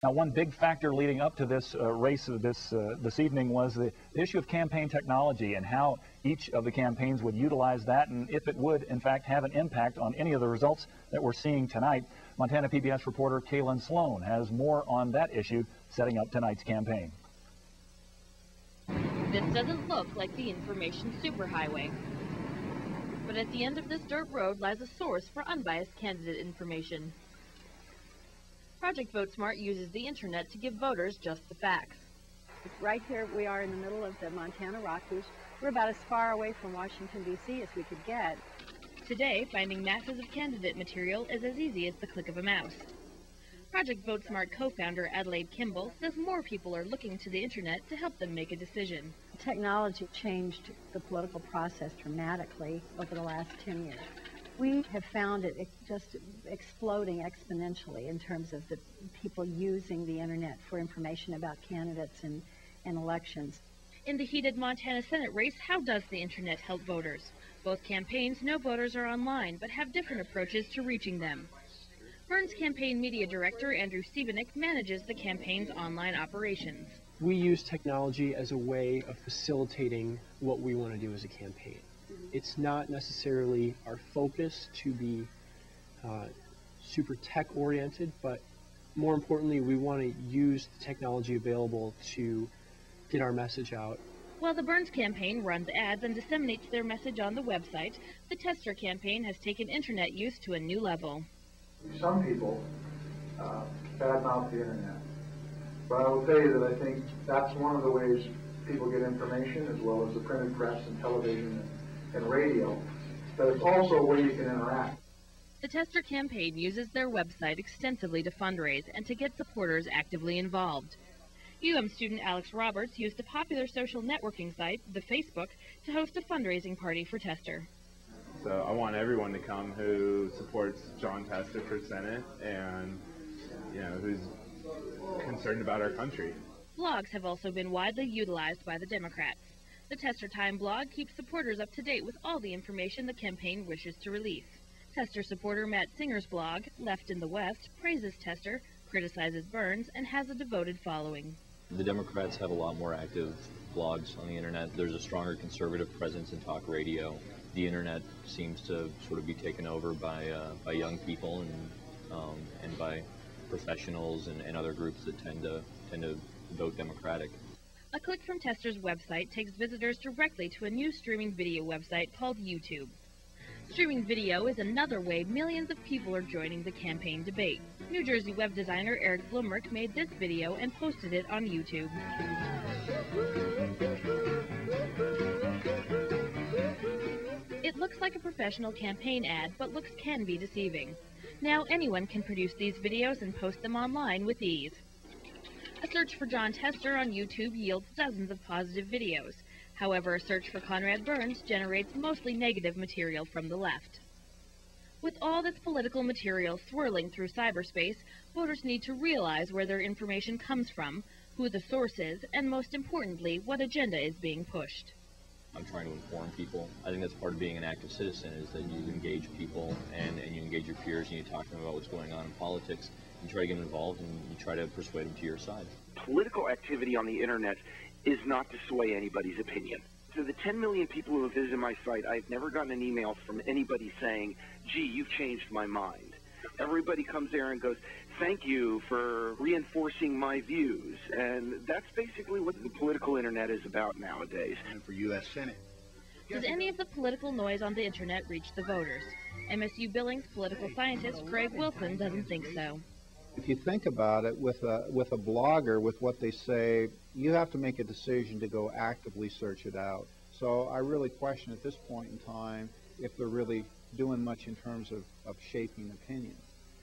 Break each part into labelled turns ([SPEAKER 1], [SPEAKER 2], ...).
[SPEAKER 1] Now, one big factor leading up to this race this evening was the issue of campaign technology and how each of the campaigns would utilize that, and if it would, in fact, have an impact on any of the results that we're seeing tonight. Montana PBS reporter Kaylin Sloan has more on that issue, setting up tonight's campaign.
[SPEAKER 2] This doesn't look like the information superhighway, but at the end of this dirt road lies a source for unbiased candidate information. Project VoteSmart uses the internet to give voters just the facts.
[SPEAKER 3] Right here we are in the middle of the Montana Rockies. We're about as far away from Washington, D.C. as we could get.
[SPEAKER 2] Today, finding masses of candidate material is as easy as the click of a mouse. Project VoteSmart co-founder Adelaide Kimball says more people are looking to the internet to help them make a decision.
[SPEAKER 3] Technology changed the political process dramatically over the last 10 years. We have found it just exploding exponentially in terms of the people using the internet for information about candidates and elections.
[SPEAKER 2] In the heated Montana Senate race, how does the internet help voters? Both campaigns know voters are online, but have different approaches to reaching them. Burns campaign media director Andrew Stevenik manages the campaign's online operations.
[SPEAKER 4] We use technology as a way of facilitating what we want to do as a campaign. It's not necessarily our focus to be super tech-oriented, but more importantly, we want to use the technology available to get our message out.
[SPEAKER 2] While the Burns campaign runs ads and disseminates their message on the website, the Tester campaign has taken internet use to a new level.
[SPEAKER 5] Some people badmouth the internet, but I will tell you that I think that's one of the ways people get information, as well as the printed press and television and radio, but it's also a way you can interact.
[SPEAKER 2] The Tester campaign uses their website extensively to fundraise and to get supporters actively involved. student Alex Roberts used a popular social networking site, the Facebook, to host a fundraising party for Tester.
[SPEAKER 6] So I want everyone to come who supports Jon Tester for Senate and, who's concerned about our country.
[SPEAKER 2] Blogs have also been widely utilized by the Democrats. The Tester Time blog keeps supporters up to date with all the information the campaign wishes to release. Tester supporter Matt Singer's blog, Left in the West, praises Tester, criticizes Burns, and has a devoted following.
[SPEAKER 7] The Democrats have a lot more active blogs on the internet. There's a stronger conservative presence in talk radio. The internet seems to sort of be taken over by young people and by professionals and other groups that tend to vote Democratic.
[SPEAKER 2] A click from Tester's website takes visitors directly to a new streaming video website called YouTube. Streaming video is another way millions of people are joining the campaign debate. New Jersey web designer Eric Blumrick made this video and posted it on YouTube. It looks like a professional campaign ad, but looks can be deceiving. Now anyone can produce these videos and post them online with ease. A search for Jon Tester on YouTube yields dozens of positive videos. However, a search for Conrad Burns generates mostly negative material from the left. With all this political material swirling through cyberspace, voters need to realize where their information comes from, who the source is, and most importantly, what agenda is being pushed.
[SPEAKER 7] I'm trying to inform people. I think that's part of being an active citizen, is that you engage people and you engage your peers and you talk to them about what's going on in politics. You try to get them involved and you try to persuade them to your side.
[SPEAKER 8] Political activity on the internet is not to sway anybody's opinion. To the 10 million people who have visited my site, I've never gotten an email from anybody saying, gee, you've changed my mind. Everybody comes there and goes, thank you for reinforcing my views. And that's basically what the political internet is about nowadays.
[SPEAKER 9] And for U.S. Senate.
[SPEAKER 2] Does any of the political noise on the internet reach the voters? MSU Billings political scientist Greg Wilson doesn't think so.
[SPEAKER 10] If you think about it, with a blogger, with what they say, you have to make a decision to go actively search it out. So I really question at this point in time if they're really doing much in terms of shaping opinion.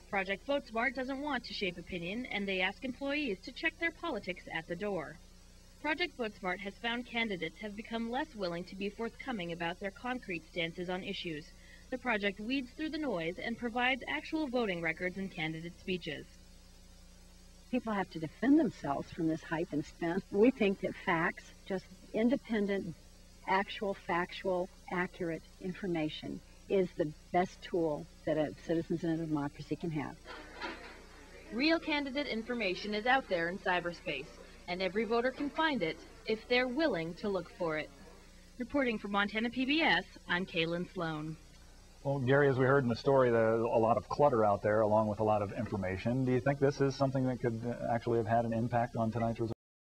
[SPEAKER 2] Project VoteSmart doesn't want to shape opinion, and they ask employees to check their politics at the door. Project VoteSmart has found candidates have become less willing to be forthcoming about their concrete stances on issues. The project weeds through the noise and provides actual voting records and candidate speeches.
[SPEAKER 3] People have to defend themselves from this hype and spin. We think that facts, just independent, actual, factual, accurate information is the best tool that citizens in a democracy can have.
[SPEAKER 2] Real candidate information is out there in cyberspace, and every voter can find it if they're willing to look for it. Reporting for Montana PBS, I'm Kaylin Sloan.
[SPEAKER 1] Well, Gary, as we heard in the story, there's a lot of clutter out there along with a lot of information. Do you think this is something that could actually have had an impact on tonight's result?